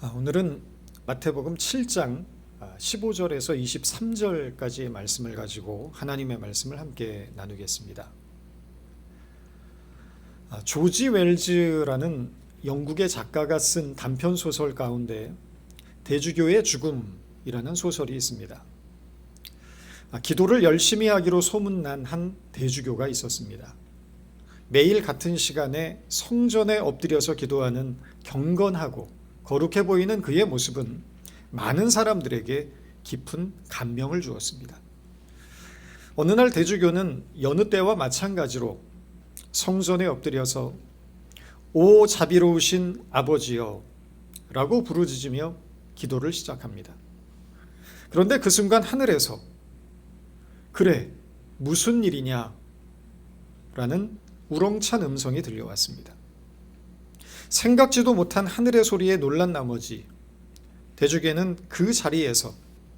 오늘은 마태복음 7장 15절에서 23절까지의 말씀을 가지고 하나님의 말씀을 함께 나누겠습니다. 조지 웰즈라는 영국의 작가가 쓴 단편 소설 가운데 대주교의 죽음이라는 소설이 있습니다. 기도를 열심히 하기로 소문난 한 대주교가 있었습니다. 매일 같은 시간에 성전에 엎드려서 기도하는 경건하고 거룩해 보이는 그의 모습은 많은 사람들에게 깊은 감명을 주었습니다. 어느 날 대주교는 여느 때와 마찬가지로 성전에 엎드려서 오 자비로우신 아버지여 라고 부르짖으며 기도를 시작합니다. 그런데 그 순간 하늘에서 그래 무슨 일이냐 라는 우렁찬 음성이 들려왔습니다. 생각지도 못한 하늘의 소리에 놀란 나머지 대주교는 그 자리에서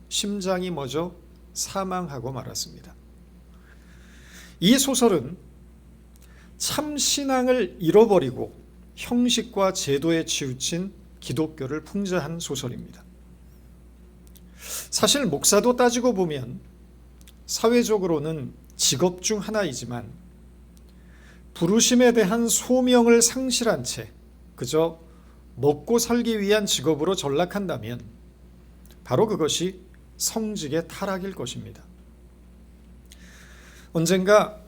심장이 멎어 사망하고 말았습니다. 이 소설은 참 신앙을 잃어버리고 형식과 제도에 치우친 기독교를 풍자한 소설입니다. 사실 목사도 따지고 보면 사회적으로는 직업 중 하나이지만 부르심에 대한 소명을 상실한 채 그저 먹고 살기 위한 직업으로 전락한다면 바로 그것이 성직의 타락일 것입니다. 언젠가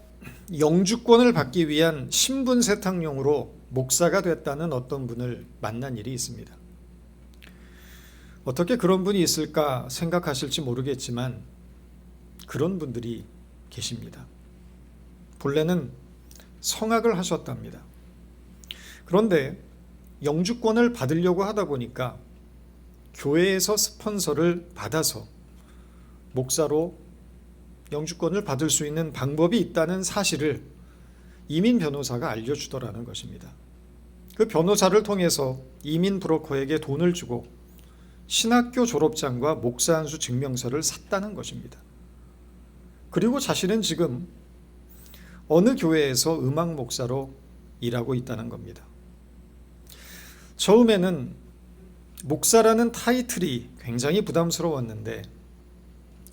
영주권을 받기 위한 신분 세탁용으로 목사가 됐다는 어떤 분을 만난 일이 있습니다. 어떻게 그런 분이 있을까 생각하실지 모르겠지만 그런 분들이 계십니다. 본래는 성악을 하셨답니다. 그런데 영주권을 받으려고 하다 보니까 교회에서 스폰서를 받아서 목사로 영주권을 받을 수 있는 방법이 있다는 사실을 이민 변호사가 알려주더라는 것입니다. 그 변호사를 통해서 이민 브로커에게 돈을 주고 신학교 졸업장과 목사 안수 증명서를 샀다는 것입니다. 그리고 자신은 지금 어느 교회에서 음악 목사로 일하고 있다는 겁니다. 처음에는 목사라는 타이틀이 굉장히 부담스러웠는데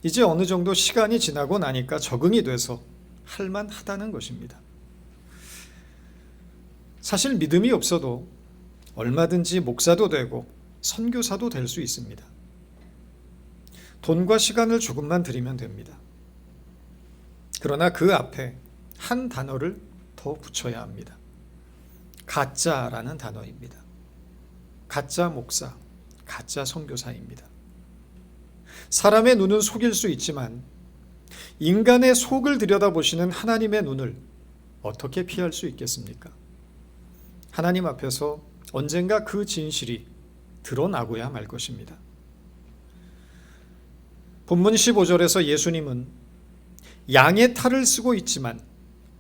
이제 어느 정도 시간이 지나고 나니까 적응이 돼서 할만하다는 것입니다. 사실 믿음이 없어도 얼마든지 목사도 되고 선교사도 될 수 있습니다. 돈과 시간을 조금만 들이면 됩니다. 그러나 그 앞에 한 단어를 더 붙여야 합니다. 가짜라는 단어입니다. 가짜 목사, 가짜 선교사입니다. 사람의 눈은 속일 수 있지만 인간의 속을 들여다보시는 하나님의 눈을 어떻게 피할 수 있겠습니까? 하나님 앞에서 언젠가 그 진실이 드러나고야 말 것입니다. 본문 15절에서 예수님은 양의 탈을 쓰고 있지만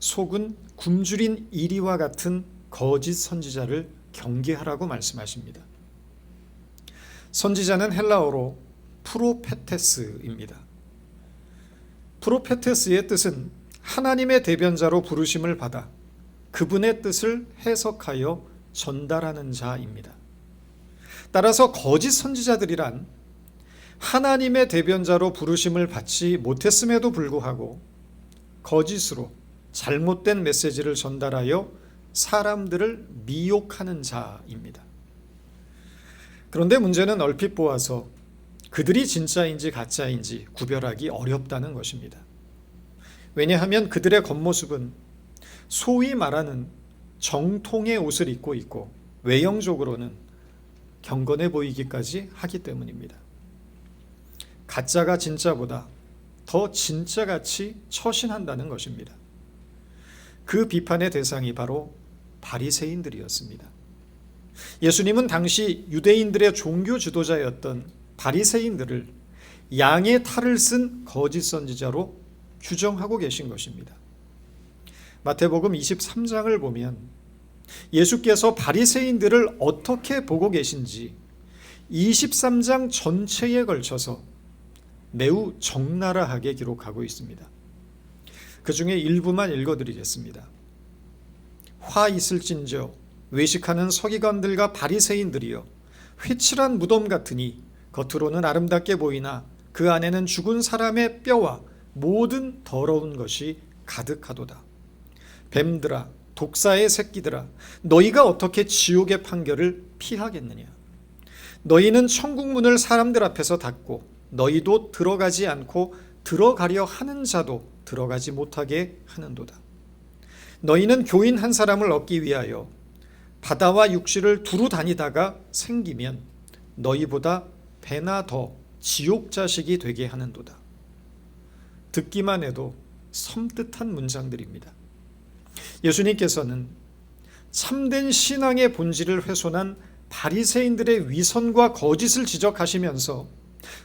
속은 굶주린 이리와 같은 거짓 선지자를 경계하라고 말씀하십니다. 선지자는 헬라어로 프로페테스입니다. 프로페테스의 뜻은 하나님의 대변자로 부르심을 받아 그분의 뜻을 해석하여 전달하는 자입니다. 따라서 거짓 선지자들이란 하나님의 대변자로 부르심을 받지 못했음에도 불구하고 거짓으로 잘못된 메시지를 전달하여 사람들을 미혹하는 자입니다. 그런데 문제는 얼핏 보아서 그들이 진짜인지 가짜인지 구별하기 어렵다는 것입니다. 왜냐하면 그들의 겉모습은 소위 말하는 정통의 옷을 입고 있고 외형적으로는 경건해 보이기까지 하기 때문입니다. 가짜가 진짜보다 더 진짜같이 처신한다는 것입니다. 그 비판의 대상이 바로 바리새인들이었습니다. 예수님은 당시 유대인들의 종교 지도자였던 바리새인들을 양의 탈을 쓴 거짓 선지자로 규정하고 계신 것입니다. 마태복음 23장을 보면 예수께서 바리새인들을 어떻게 보고 계신지 23장 전체에 걸쳐서 매우 적나라하게 기록하고 있습니다. 그 중에 일부만 읽어드리겠습니다. 화 있을진저 외식하는 서기관들과 바리새인들이여 휘칠한 무덤 같으니 겉으로는 아름답게 보이나 그 안에는 죽은 사람의 뼈와 모든 더러운 것이 가득하도다. 뱀들아, 독사의 새끼들아, 너희가 어떻게 지옥의 판결을 피하겠느냐? 너희는 천국 문을 사람들 앞에서 닫고 너희도 들어가지 않고 들어가려 하는 자도 들어가지 못하게 하는도다. 너희는 교인 한 사람을 얻기 위하여 바다와 육지를 두루 다니다가 생기면 너희보다 배나 더 지옥 자식이 되게 하는도다. 듣기만 해도 섬뜩한 문장들입니다. 예수님께서는 참된 신앙의 본질을 훼손한 바리새인들의 위선과 거짓을 지적하시면서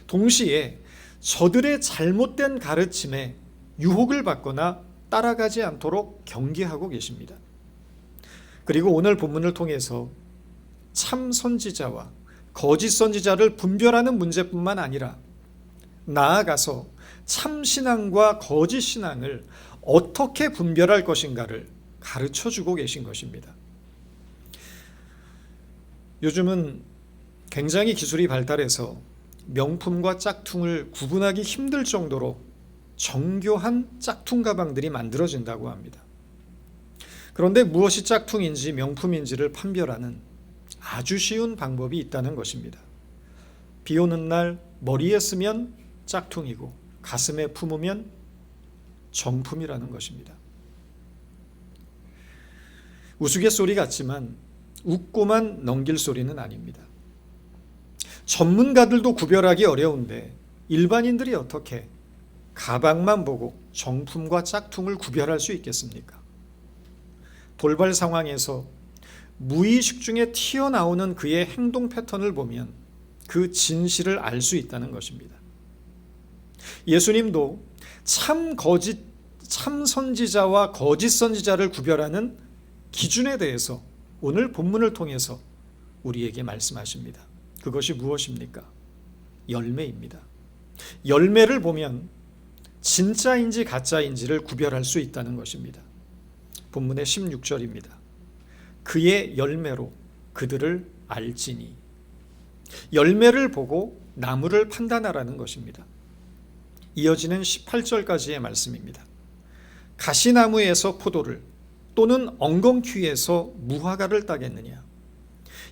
동시에 저들의 잘못된 가르침에 유혹을 받거나 따라가지 않도록 경계하고 계십니다. 그리고 오늘 본문을 통해서 참 선지자와 거짓 선지자를 분별하는 문제뿐만 아니라 나아가서 참 신앙과 거짓 신앙을 어떻게 분별할 것인가를 가르쳐 주고 계신 것입니다. 요즘은 굉장히 기술이 발달해서 명품과 짝퉁을 구분하기 힘들 정도로 정교한 짝퉁 가방들이 만들어진다고 합니다. 그런데 무엇이 짝퉁인지 명품인지를 판별하는 아주 쉬운 방법이 있다는 것입니다. 비 오는 날 머리에 쓰면 짝퉁이고 가슴에 품으면 정품이라는 것입니다. 우스갯소리 같지만 웃고만 넘길 소리는 아닙니다. 전문가들도 구별하기 어려운데 일반인들이 어떻게 가방만 보고 정품과 짝퉁을 구별할 수 있겠습니까? 돌발 상황에서 무의식 중에 튀어나오는 그의 행동 패턴을 보면 그 진실을 알 수 있다는 것입니다. 예수님도 참 선지자와 거짓 선지자를 구별하는 기준에 대해서 오늘 본문을 통해서 우리에게 말씀하십니다. 그것이 무엇입니까? 열매입니다. 열매를 보면 진짜인지 가짜인지를 구별할 수 있다는 것입니다. 본문의 16절입니다. 그의 열매로 그들을 알지니. 열매를 보고 나무를 판단하라는 것입니다. 이어지는 18절까지의 말씀입니다. 가시나무에서 포도를 또는 엉겅퀴에서 무화과를 따겠느냐?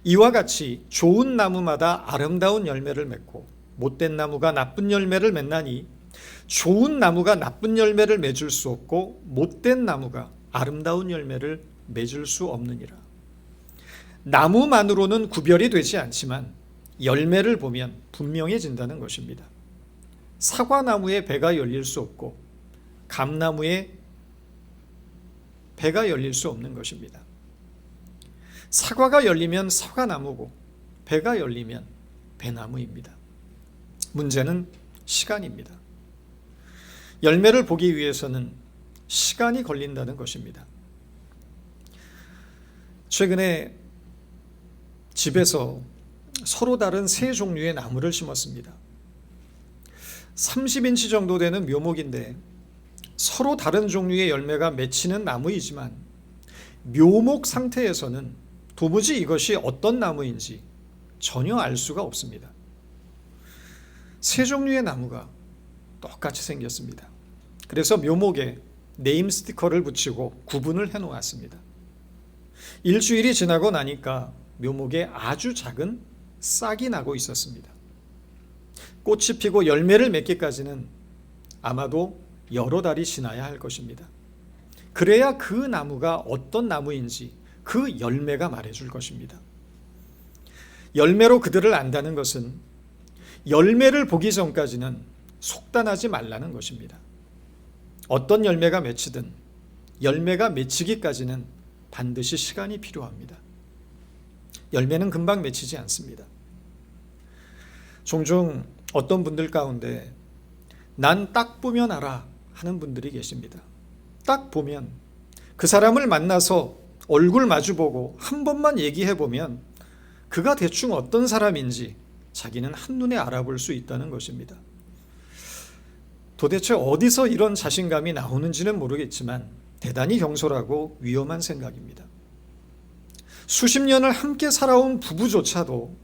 이와 같이 좋은 나무마다 아름다운 열매를 맺고 못된 나무가 나쁜 열매를 맺나니 좋은 나무가 나쁜 열매를 맺을 수 없고 못된 나무가 아름다운 열매를 맺을 수 없느니라. 나무만으로는 구별이 되지 않지만 열매를 보면 분명해진다는 것입니다. 사과나무에 배가 열릴 수 없고 감나무에 배가 열릴 수 없는 것입니다. 사과가 열리면 사과나무고 배가 열리면 배나무입니다. 문제는 시간입니다. 열매를 보기 위해서는 시간이 걸린다는 것입니다. 최근에 집에서 서로 다른 세 종류의 나무를 심었습니다. 30인치 정도 되는 묘목인데 서로 다른 종류의 열매가 맺히는 나무이지만 묘목 상태에서는 도무지 이것이 어떤 나무인지 전혀 알 수가 없습니다. 세 종류의 나무가 똑같이 생겼습니다. 그래서 묘목에 네임 스티커를 붙이고 구분을 해 놓았습니다. 일주일이 지나고 나니까 묘목에 아주 작은 싹이 나고 있었습니다. 꽃이 피고 열매를 맺기까지는 아마도 여러 달이 지나야 할 것입니다. 그래야 그 나무가 어떤 나무인지 그 열매가 말해줄 것입니다. 열매로 그들을 안다는 것은 열매를 보기 전까지는 속단하지 말라는 것입니다. 어떤 열매가 맺히든 열매가 맺히기까지는 반드시 시간이 필요합니다. 열매는 금방 맺히지 않습니다. 종종 어떤 분들 가운데 난 딱 보면 알아 하는 분들이 계십니다. 딱 보면 그 사람을 만나서 얼굴 마주보고 한 번만 얘기해 보면 그가 대충 어떤 사람인지 자기는 한눈에 알아볼 수 있다는 것입니다. 도대체 어디서 이런 자신감이 나오는지는 모르겠지만 대단히 경솔하고 위험한 생각입니다. 수십 년을 함께 살아온 부부조차도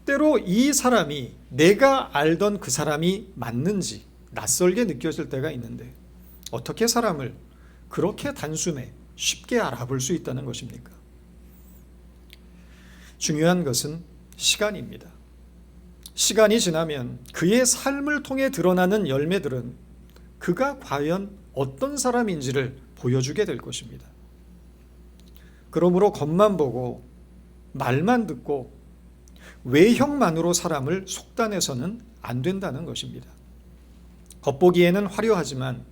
때로 이 사람이 내가 알던 그 사람이 맞는지 낯설게 느껴질 때가 있는데 어떻게 사람을 그렇게 단숨에 쉽게 알아볼 수 있다는 것입니까? 중요한 것은 시간입니다. 시간이 지나면 그의 삶을 통해 드러나는 열매들은 그가 과연 어떤 사람인지를 보여주게 될 것입니다. 그러므로 겉만 보고 말만 듣고 외형만으로 사람을 속단해서는 안 된다는 것입니다. 겉보기에는 화려하지만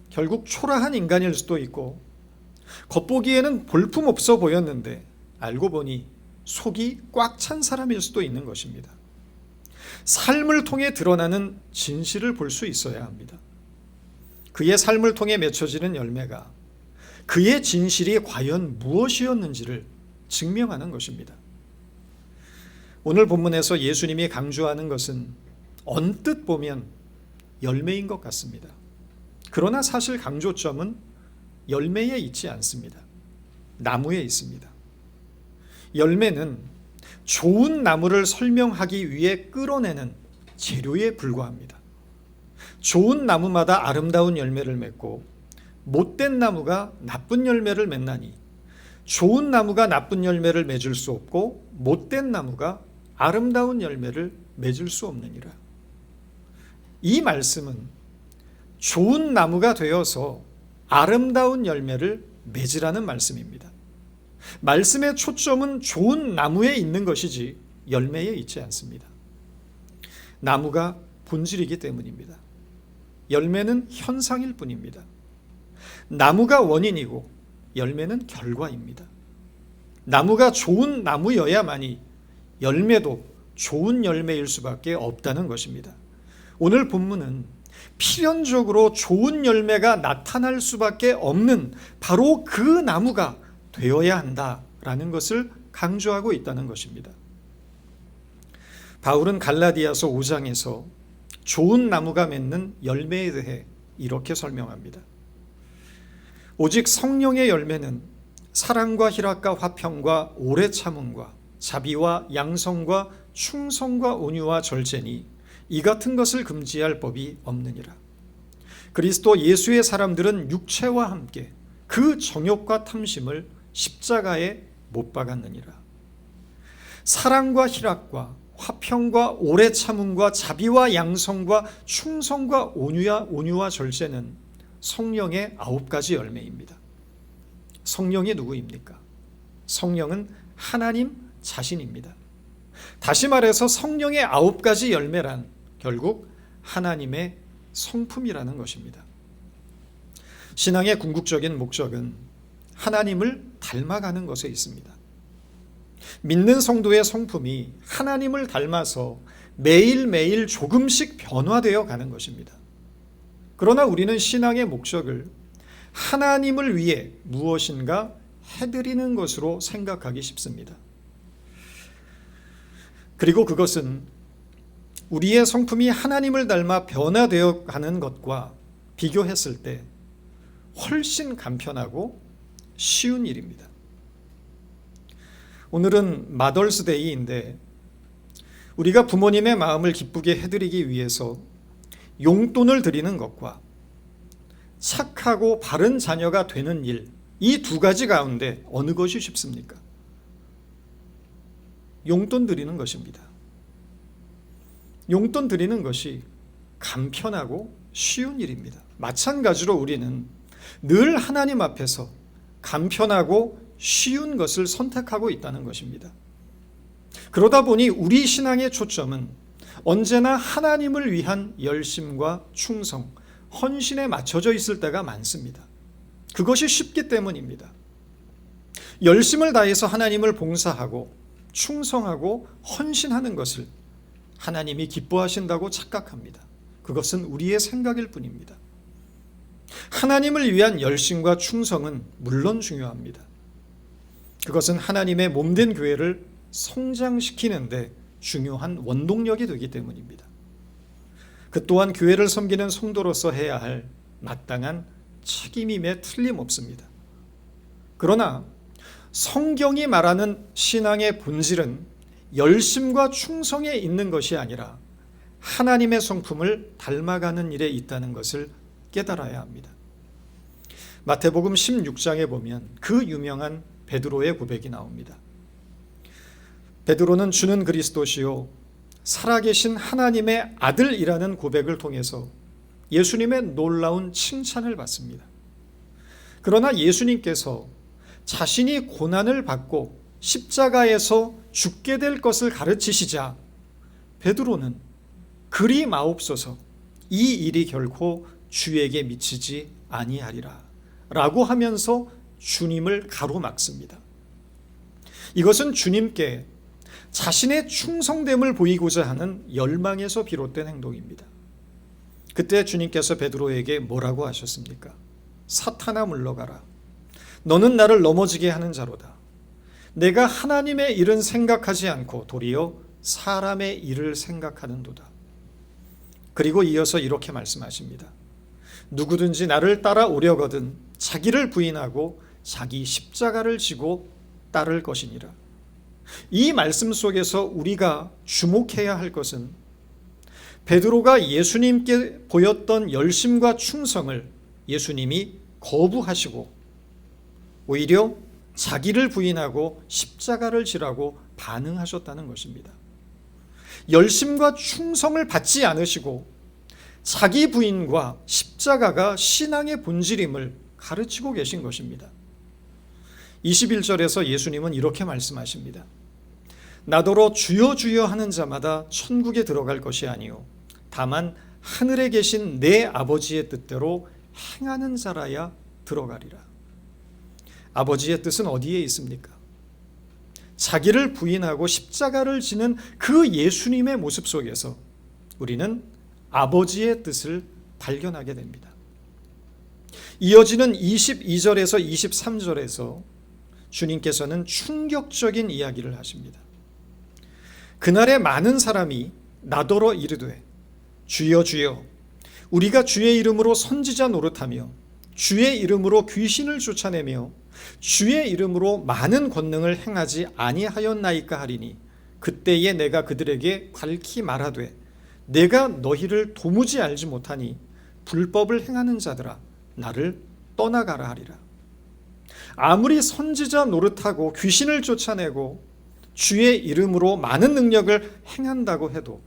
결국 초라한 인간일 수도 있고, 겉보기에는 볼품없어 보였는데 알고 보니 속이 꽉 찬 사람일 수도 있는 것입니다. 삶을 통해 드러나는 진실을 볼 수 있어야 합니다. 그의 삶을 통해 맺혀지는 열매가 그의 진실이 과연 무엇이었는지를 증명하는 것입니다. 오늘 본문에서 예수님이 강조하는 것은 언뜻 보면 열매인 것 같습니다. 그러나 사실 강조점은 열매에 있지 않습니다. 나무에 있습니다. 열매는 좋은 나무를 설명하기 위해 끌어내는 재료에 불과합니다. 좋은 나무마다 아름다운 열매를 맺고 못된 나무가 나쁜 열매를 맺나니 좋은 나무가 나쁜 열매를 맺을 수 없고 못된 나무가 아름다운 열매를 맺을 수 없느니라. 이 말씀은 좋은 나무가 되어서 아름다운 열매를 맺으라는 말씀입니다. 말씀의 초점은 좋은 나무에 있는 것이지 열매에 있지 않습니다. 나무가 본질이기 때문입니다. 열매는 현상일 뿐입니다. 나무가 원인이고 열매는 결과입니다. 나무가 좋은 나무여야만이 열매도 좋은 열매일 수밖에 없다는 것입니다. 오늘 본문은 필연적으로 좋은 열매가 나타날 수밖에 없는 바로 그 나무가 되어야 한다라는 것을 강조하고 있다는 것입니다. 바울은 갈라디아서 5장에서 좋은 나무가 맺는 열매에 대해 이렇게 설명합니다. 오직 성령의 열매는 사랑과 희락과 화평과 오래 참음과 자비와 양성과 충성과 온유와 절제니 이 같은 것을 금지할 법이 없느니라. 그리스도 예수의 사람들은 육체와 함께 그 정욕과 탐심을 십자가에 못 박았느니라. 사랑과 희락과 화평과 오래 참음과 자비와 양성과 충성과 온유와 절제는 성령의 9가지 열매입니다. 성령이 누구입니까? 성령은 하나님 자신입니다. 다시 말해서 성령의 9가지 열매란 결국 하나님의 성품이라는 것입니다. 신앙의 궁극적인 목적은 하나님을 닮아가는 것에 있습니다. 믿는 성도의 성품이 하나님을 닮아서 매일매일 조금씩 변화되어 가는 것입니다. 그러나 우리는 신앙의 목적을 하나님을 위해 무엇인가 해드리는 것으로 생각하기 쉽습니다. 그리고 그것은 우리의 성품이 하나님을 닮아 변화되어 가는 것과 비교했을 때 훨씬 간편하고 쉬운 일입니다. 오늘은 마더스데이인데 우리가 부모님의 마음을 기쁘게 해드리기 위해서 용돈을 드리는 것과 착하고 바른 자녀가 되는 일, 이 두 가지 가운데 어느 것이 쉽습니까? 용돈 드리는 것입니다. 용돈 드리는 것이 간편하고 쉬운 일입니다. 마찬가지로 우리는 늘 하나님 앞에서 간편하고 쉬운 것을 선택하고 있다는 것입니다. 그러다 보니 우리 신앙의 초점은 언제나 하나님을 위한 열심과 충성, 헌신에 맞춰져 있을 때가 많습니다. 그것이 쉽기 때문입니다. 열심을 다해서 하나님을 봉사하고 충성하고 헌신하는 것을 하나님이 기뻐하신다고 착각합니다. 그것은 우리의 생각일 뿐입니다. 하나님을 위한 열심과 충성은 물론 중요합니다. 그것은 하나님의 몸된 교회를 성장시키는데 중요한 원동력이 되기 때문입니다. 그 또한 교회를 섬기는 성도로서 해야 할 마땅한 책임임에 틀림없습니다. 그러나 성경이 말하는 신앙의 본질은 열심과 충성에 있는 것이 아니라 하나님의 성품을 닮아가는 일에 있다는 것을 깨달아야 합니다. 마태복음 16장에 보면 그 유명한 베드로의 고백이 나옵니다. 베드로는 주는 그리스도시요 살아계신 하나님의 아들이라는 고백을 통해서 예수님의 놀라운 칭찬을 받습니다. 그러나 예수님께서 자신이 고난을 받고 십자가에서 죽게 될 것을 가르치시자 베드로는 그리 마옵소서, 이 일이 결코 주에게 미치지 아니하리라 라고 하면서 주님을 가로막습니다. 이것은 주님께 자신의 충성됨을 보이고자 하는 열망에서 비롯된 행동입니다. 그때 주님께서 베드로에게 뭐라고 하셨습니까? 사탄아 물러가라. 너는 나를 넘어지게 하는 자로다. 내가 하나님의 일은 생각하지 않고 도리어 사람의 일을 생각하는도다. 그리고 이어서 이렇게 말씀하십니다. 누구든지 나를 따라오려거든 자기를 부인하고 자기 십자가를 지고 따를 것이니라. 이 말씀 속에서 우리가 주목해야 할 것은 베드로가 예수님께 보였던 열심과 충성을 예수님이 거부하시고 오히려 자기를 부인하고 십자가를 지라고 반응하셨다는 것입니다. 열심과 충성을 받지 않으시고 자기 부인과 십자가가 신앙의 본질임을 가르치고 계신 것입니다. 21절에서 예수님은 이렇게 말씀하십니다. 나더러 주여 주여 하는 자마다 천국에 들어갈 것이 아니요 다만 하늘에 계신 내 아버지의 뜻대로 행하는 자라야 들어가리라. 아버지의 뜻은 어디에 있습니까? 자기를 부인하고 십자가를 지는 그 예수님의 모습 속에서 우리는 아버지의 뜻을 발견하게 됩니다. 이어지는 22절에서 23절에서 주님께서는 충격적인 이야기를 하십니다. 그날에 많은 사람이 나더러 이르되 주여 주여 우리가 주의 이름으로 선지자 노릇하며 주의 이름으로 귀신을 쫓아내며 주의 이름으로 많은 권능을 행하지 아니하였나이까 하리니 그때에 내가 그들에게 밝히 말하되 내가 너희를 도무지 알지 못하니 불법을 행하는 자들아 나를 떠나가라 하리라. 아무리 선지자 노릇하고 귀신을 쫓아내고 주의 이름으로 많은 능력을 행한다고 해도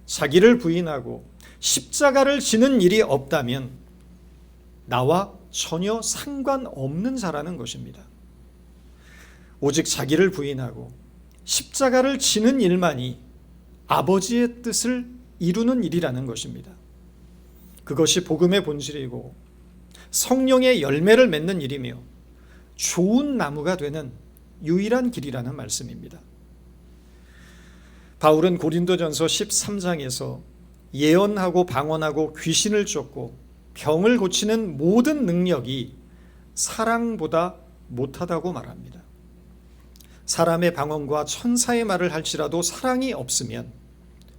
자기를 부인하고 십자가를 지는 일이 없다면 나와 전혀 상관없는 자라는 것입니다. 오직 자기를 부인하고 십자가를 지는 일만이 아버지의 뜻을 이루는 일이라는 것입니다. 그것이 복음의 본질이고 성령의 열매를 맺는 일이며 좋은 나무가 되는 유일한 길이라는 말씀입니다. 바울은 고린도전서 13장에서 예언하고 방언하고 귀신을 쫓고 병을 고치는 모든 능력이 사랑보다 못하다고 말합니다. 사람의 방언과 천사의 말을 할지라도 사랑이 없으면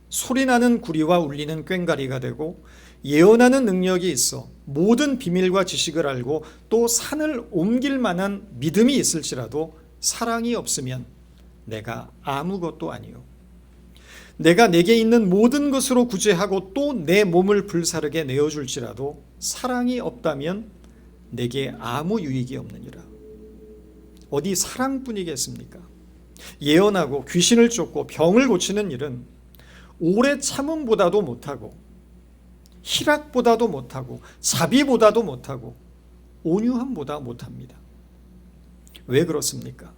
소리나는 구리와 울리는 꽹과리가 되고 예언하는 능력이 있어 모든 비밀과 지식을 알고 또 산을 옮길 만한 믿음이 있을지라도 사랑이 없으면 내가 아무것도 아니요 내가 내게 있는 모든 것으로 구제하고 또 내 몸을 불사르게 내어줄지라도 사랑이 없다면 내게 아무 유익이 없느니라. 어디 사랑뿐이겠습니까? 예언하고 귀신을 쫓고 병을 고치는 일은 오래 참음보다도 못하고 희락보다도 못하고 자비보다도 못하고 온유함보다 못합니다. 왜 그렇습니까?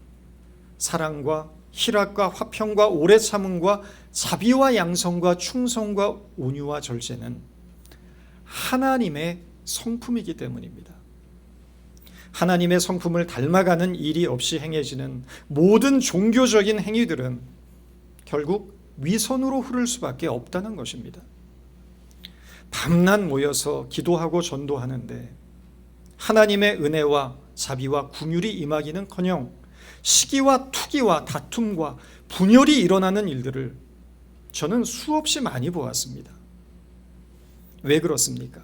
사랑과 희락과 화평과 오래 참음과 자비와 양성과 충성과 온유와 절제는 하나님의 성품이기 때문입니다. 하나님의 성품을 닮아가는 일이 없이 행해지는 모든 종교적인 행위들은 결국 위선으로 흐를 수밖에 없다는 것입니다. 밤낮 모여서 기도하고 전도하는데 하나님의 은혜와 자비와 긍휼이 임하기는커녕 시기와 투기와 다툼과 분열이 일어나는 일들을 저는 수없이 많이 보았습니다. 왜 그렇습니까?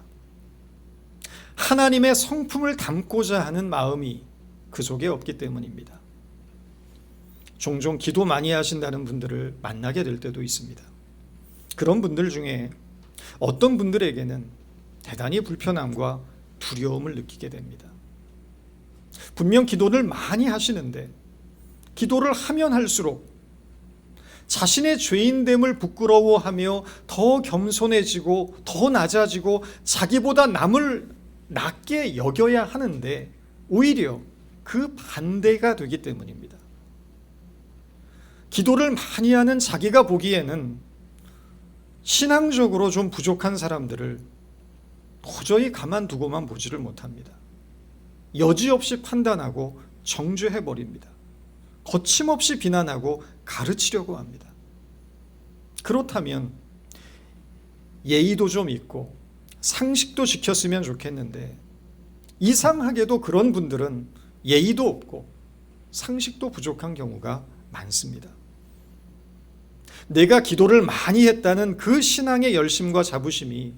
하나님의 성품을 담고자 하는 마음이 그 속에 없기 때문입니다. 종종 기도 많이 하신다는 분들을 만나게 될 때도 있습니다. 그런 분들 중에 어떤 분들에게는 대단히 불편함과 두려움을 느끼게 됩니다. 분명 기도를 많이 하시는데 기도를 하면 할수록 자신의 죄인됨을 부끄러워하며 더 겸손해지고 더 낮아지고 자기보다 남을 낮게 여겨야 하는데 오히려 그 반대가 되기 때문입니다. 기도를 많이 하는 자기가 보기에는 신앙적으로 좀 부족한 사람들을 도저히 가만두고만 보지를 못합니다. 여지없이 판단하고 정죄해버립니다. 거침없이 비난하고 가르치려고 합니다. 그렇다면 예의도 좀 있고 상식도 지켰으면 좋겠는데 이상하게도 그런 분들은 예의도 없고 상식도 부족한 경우가 많습니다. 내가 기도를 많이 했다는 그 신앙의 열심과 자부심이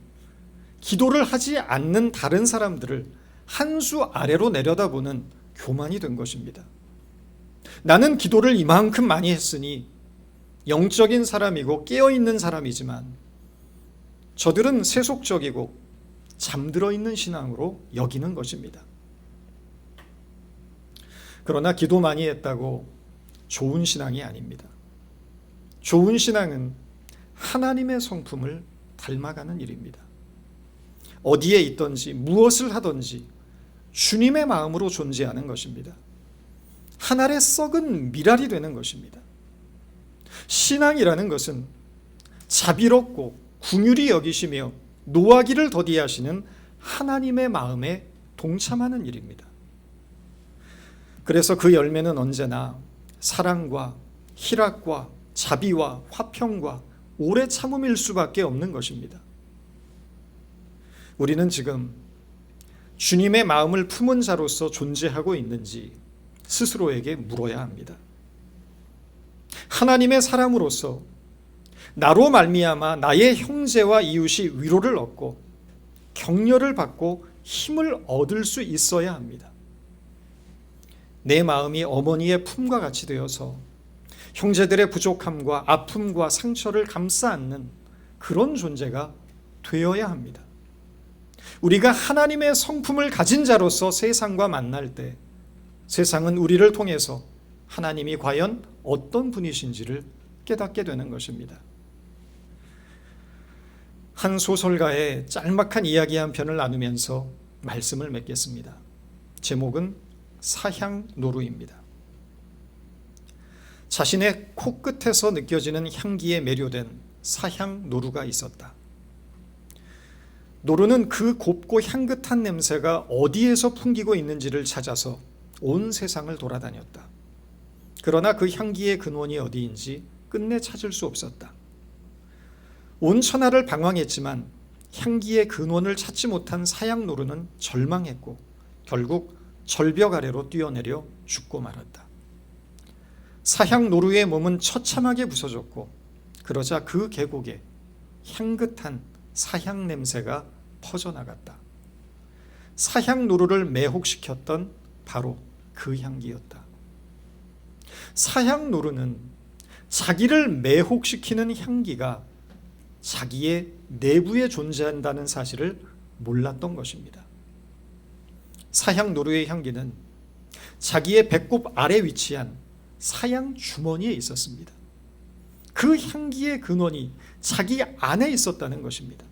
기도를 하지 않는 다른 사람들을 한 수 아래로 내려다보는 교만이 된 것입니다. 나는 기도를 이만큼 많이 했으니 영적인 사람이고 깨어있는 사람이지만 저들은 세속적이고 잠들어 있는 신앙으로 여기는 것입니다. 그러나 기도 많이 했다고 좋은 신앙이 아닙니다. 좋은 신앙은 하나님의 성품을 닮아가는 일입니다. 어디에 있든지 무엇을 하든지 주님의 마음으로 존재하는 것입니다. 한 알의 썩은 밀알이 되는 것입니다. 신앙이라는 것은 자비롭고 긍휼히 여기시며 노하기를 더디하시는 하나님의 마음에 동참하는 일입니다. 그래서 그 열매는 언제나 사랑과 희락과 자비와 화평과 오래 참음일 수밖에 없는 것입니다. 우리는 지금 주님의 마음을 품은 자로서 존재하고 있는지 스스로에게 물어야 합니다. 하나님의 사람으로서 나로 말미암아 나의 형제와 이웃이 위로를 얻고 격려를 받고 힘을 얻을 수 있어야 합니다. 내 마음이 어머니의 품과 같이 되어서 형제들의 부족함과 아픔과 상처를 감싸 안는 그런 존재가 되어야 합니다. 우리가 하나님의 성품을 가진 자로서 세상과 만날 때 세상은 우리를 통해서 하나님이 과연 어떤 분이신지를 깨닫게 되는 것입니다. 한 소설가의 짤막한 이야기 한 편을 나누면서 말씀을 맺겠습니다. 제목은 사향노루입니다. 자신의 코끝에서 느껴지는 향기에 매료된 사향노루가 있었다. 노루는 그 곱고 향긋한 냄새가 어디에서 풍기고 있는지를 찾아서 온 세상을 돌아다녔다. 그러나 그 향기의 근원이 어디인지 끝내 찾을 수 없었다. 온 천하를 방황했지만 향기의 근원을 찾지 못한 사향노루는 절망했고 결국 절벽 아래로 뛰어내려 죽고 말았다. 사향노루의 몸은 처참하게 부서졌고 그러자 그 계곡에 향긋한 사향 냄새가 퍼져나갔다. 사향노루를 매혹시켰던 바로 그 향기였다. 사향노루는 자기를 매혹시키는 향기가 자기의 내부에 존재한다는 사실을 몰랐던 것입니다. 사향노루의 향기는 자기의 배꼽 아래 위치한 사향 주머니에 있었습니다. 그 향기의 근원이 자기 안에 있었다는 것입니다.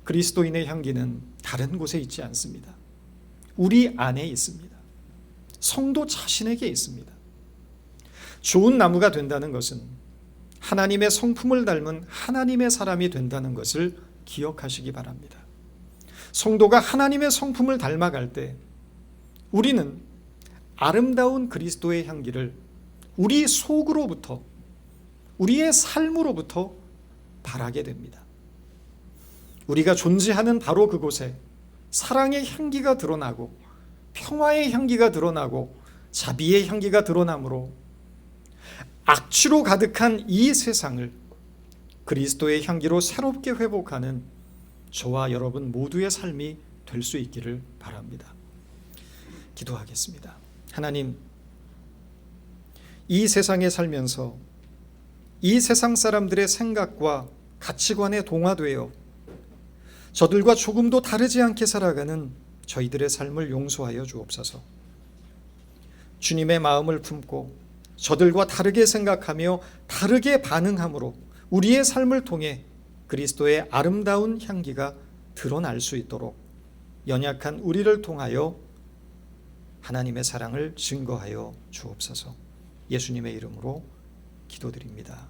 그리스도인의 향기는 다른 곳에 있지 않습니다. 우리 안에 있습니다. 성도 자신에게 있습니다. 좋은 나무가 된다는 것은 하나님의 성품을 닮은 하나님의 사람이 된다는 것을 기억하시기 바랍니다. 성도가 하나님의 성품을 닮아갈 때 우리는 아름다운 그리스도의 향기를 우리 속으로부터, 우리의 삶으로부터 바라게 됩니다. 우리가 존재하는 바로 그곳에 사랑의 향기가 드러나고 평화의 향기가 드러나고 자비의 향기가 드러나므로 악취로 가득한 이 세상을 그리스도의 향기로 새롭게 회복하는 저와 여러분 모두의 삶이 될 수 있기를 바랍니다. 기도하겠습니다. 하나님, 이 세상에 살면서 이 세상 사람들의 생각과 가치관에 동화되어 저들과 조금도 다르지 않게 살아가는 저희들의 삶을 용서하여 주옵소서. 주님의 마음을 품고 저들과 다르게 생각하며 다르게 반응함으로 우리의 삶을 통해 그리스도의 아름다운 향기가 드러날 수 있도록 연약한 우리를 통하여 하나님의 사랑을 증거하여 주옵소서. 예수님의 이름으로 기도드립니다.